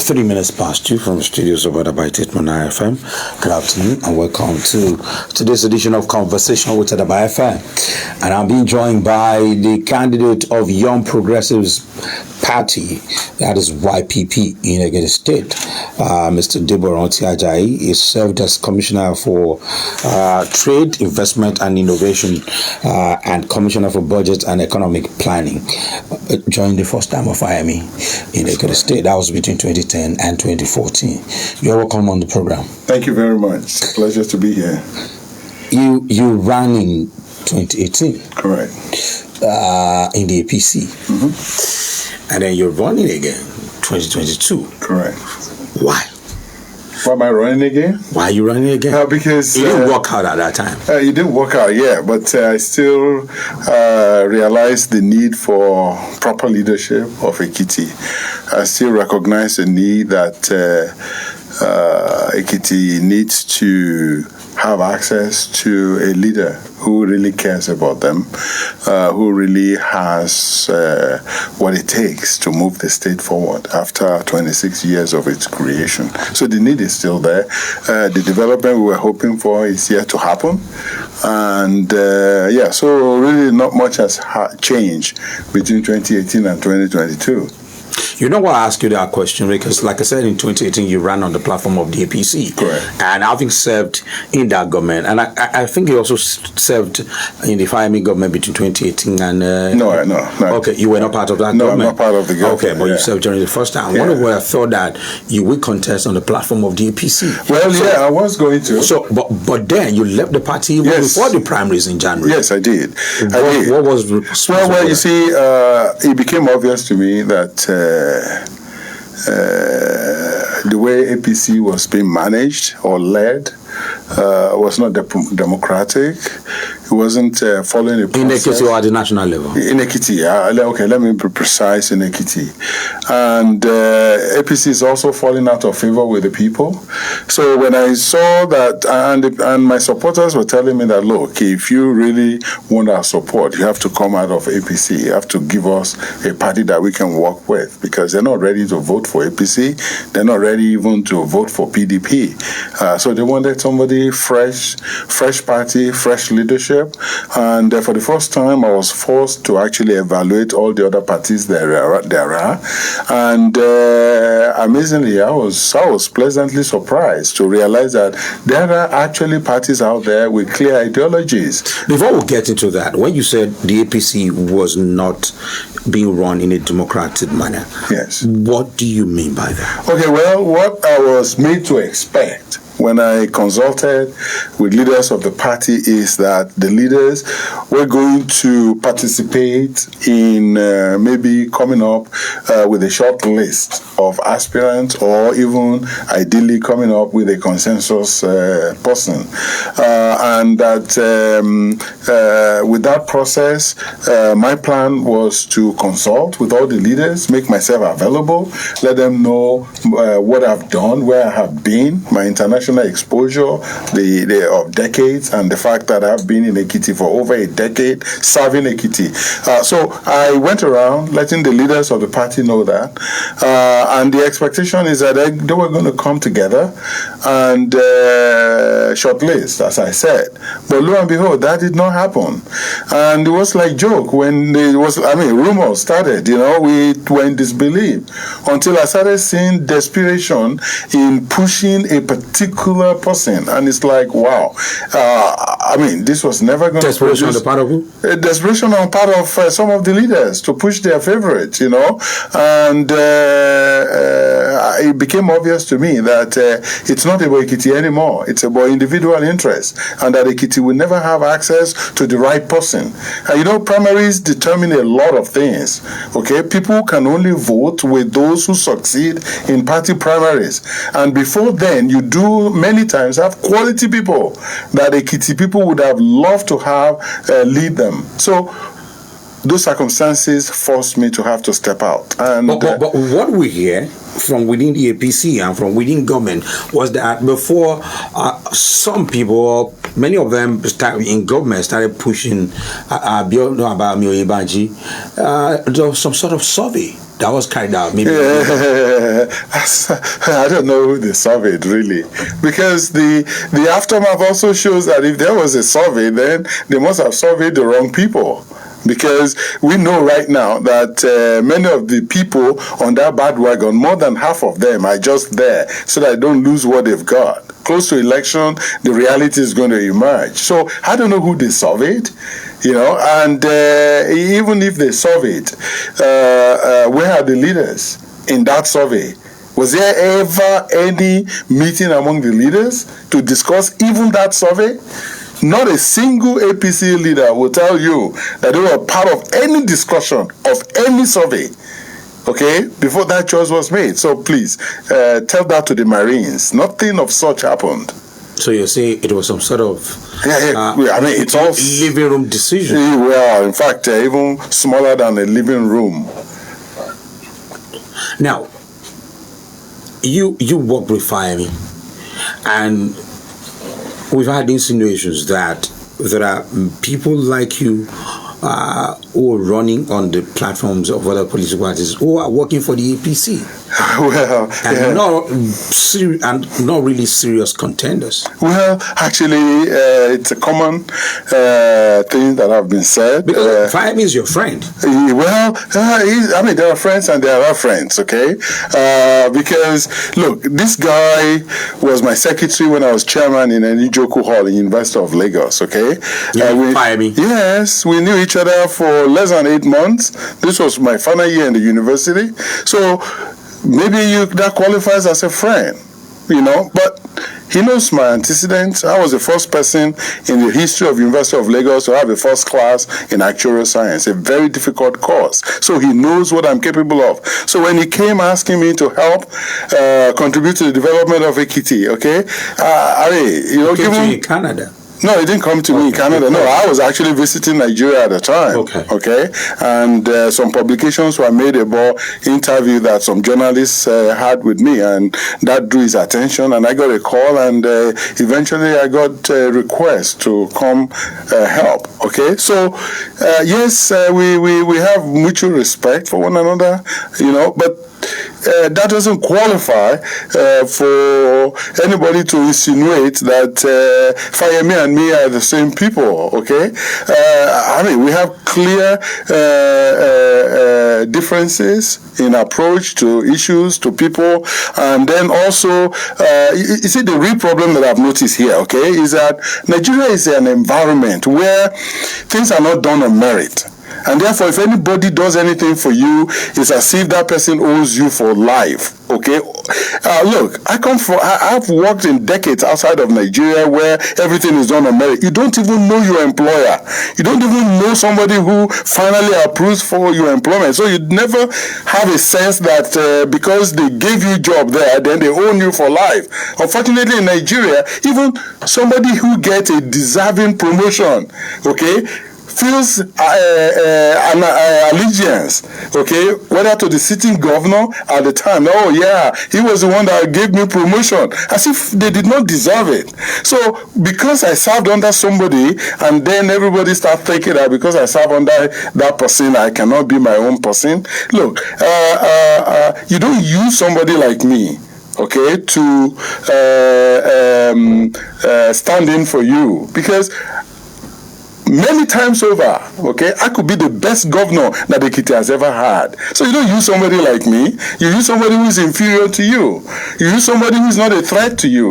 3 minutes past 2 from the studios of Adaba FM. Good afternoon and welcome to today's edition of Conversation with Adaba FM. And I'm being joined by the candidate of Young Progressives Party, that is YPP in Ekiti State, Mr. Debo Ajayi. He served as Commissioner for Trade, Investment and Innovation and Commissioner for Budget and Economic Planning. Joined the first time of IME in Ekiti State. That was between 2010 and 2014. You're welcome on the program. Thank you very much. Pleasure to be here. You ran in 2018. Correct. In the APC. Mm-hmm. And then you're running again 2022. Correct. Why? Why am I running again? Why are you running again? Because it didn't work out at that time. It didn't work out, yeah, but I still realize the need for proper leadership of Ekiti. I still recognize the need that Ekiti needs to have access to a leader who really cares about them, who really has what it takes to move the state forward after 26 years of its creation. So the need is still there. The development we were hoping for is yet to happen. And so really not much has changed between 2018 and 2022. You know why I ask you that question? Because, like I said, in 2018, you ran on the platform of the APC. Correct. And having served in that government, and I think you also served in the FIME government between 2018 and... No. Okay, you were not part of that government? No, I'm not part of the government. Okay, but you served during the first time. Yeah. One of what I thought that you would contest on the platform of the APC. Well, I was going to. So, but then you left the party even before the primaries in January. Yes, I did. What was the response? Well, you see, it became obvious to me that the way APC was being managed or led was not democratic. It wasn't following a process. In Ekiti or at the national level? In Ekiti, okay, let me be precise, in Ekiti. And APC is also falling out of favor with the people. So when I saw that, and my supporters were telling me that, look, if you really want our support, you have to come out of APC. You have to give us a party that we can work with, because they're not ready to vote for APC. They're not ready even to vote for PDP. So they wanted somebody fresh party, fresh leadership. And for the first time, I was forced to actually evaluate all the other parties there are. And amazingly, I was pleasantly surprised to realize that there are actually parties out there with clear ideologies. Before we get into that, when you said the APC was not being run in a democratic manner, yes, what do you mean by that? Okay, well, what I was made to expect when I consulted with leaders of the party is that the leaders were going to participate in maybe coming up with a short list of aspirants, or even ideally coming up with a consensus person. And that with that process, my plan was to consult with all the leaders, make myself available, let them know what I've done, where I have been, my international exposure of decades, and the fact that I've been in Ekiti for over a decade, serving Ekiti. So I went around letting the leaders of the party know that, and the expectation is that they were going to come together and shortlist, as I said. But lo and behold, that did not happen. And it was like joke when rumors started, we were in disbelief until I started seeing desperation in pushing a particular person. And it's like, wow. This was never going to Desperation on the part of who? Desperation on the part of some of the leaders to push their favorites, And it became obvious to me that it's not about Ekiti anymore. It's about individual interests, and that Ekiti will never have access to the right person. And primaries determine a lot of things. Okay, people can only vote with those who succeed in party primaries, and before then, you do many times have quality people that Ekiti people would have loved to have lead them. So those circumstances forced me to have to step out. And but what we hear from within the APC and from within government was that before some people, many of them in government started pushing there was some sort of survey that was carried out. Maybe I don't know who they surveyed really, because the aftermath also shows that if there was a survey, then they must have surveyed the wrong people. Because we know right now that many of the people on that bandwagon, more than half of them are just there so that they don't lose what they've got. Close to election, the reality is going to emerge. So I don't know who they surveyed, and even if they surveyed, where are the leaders in that survey? Was there ever any meeting among the leaders to discuss even that survey? Not a single APC leader will tell you that they were part of any discussion of any survey, okay, before that choice was made. So please, tell that to the Marines. Nothing of such happened. So you say it was some sort of it's all living room decision. Well, in fact, even smaller than a living room. Now, you work with Fire-Me, and we've had insinuations that there are people like you who are running on the platforms of other political parties who are working for the APC. Well, and not really serious contenders. Well, actually, it's a common thing that have been said. Because Fire-Me is your friend. Well, there are friends and there are friends, okay? Because, look, this guy was my secretary when I was chairman in Enijoku Hall in University of Lagos, okay? Fire-Me. Yes, we knew each other for less than 8 months. This was my final year in the university. So maybe that qualifies as a friend, but he knows my antecedents. I was the first person in the history of University of Lagos to have a first class in actuarial science, a very difficult course. So he knows what I'm capable of. So when he came asking me to help contribute to the development of Ekiti, okay, came to you in Canada. No, he didn't come to me in Canada. No, I was actually visiting Nigeria at the time. Okay. And some publications were made about interview that some journalists had with me, and that drew his attention. And I got a call, and eventually I got a request to come help. Okay. So yes, we have mutual respect for one another, but that doesn't qualify for anybody to insinuate that Fire-Me and me are the same people, okay? We have clear differences in approach to issues, to people, and then also, you see, the real problem that I've noticed here, okay, is that Nigeria is an environment where things are not done on merit. And therefore, if anybody does anything for you, it's as if that person owes you for life. Okay? Look, I've worked in decades outside of Nigeria where everything is done on merit. You don't even know your employer. You don't even know somebody who finally approves for your employment. So you never have a sense that because they gave you a job there, then they own you for life. Unfortunately, in Nigeria, even somebody who gets a deserving promotion, okay, feels an allegiance, okay, whether to the sitting governor at the time. Oh yeah, he was the one that gave me promotion, as if they did not deserve it. So because I served under somebody, and then everybody start thinking that because I serve under that person, I cannot be my own person. Look, you don't use somebody like me, okay, to stand in for you, because many times over, okay, I could be the best governor that Ekiti has ever had. So you don't use somebody like me. You use somebody who is inferior to you. You use somebody who is not a threat to you.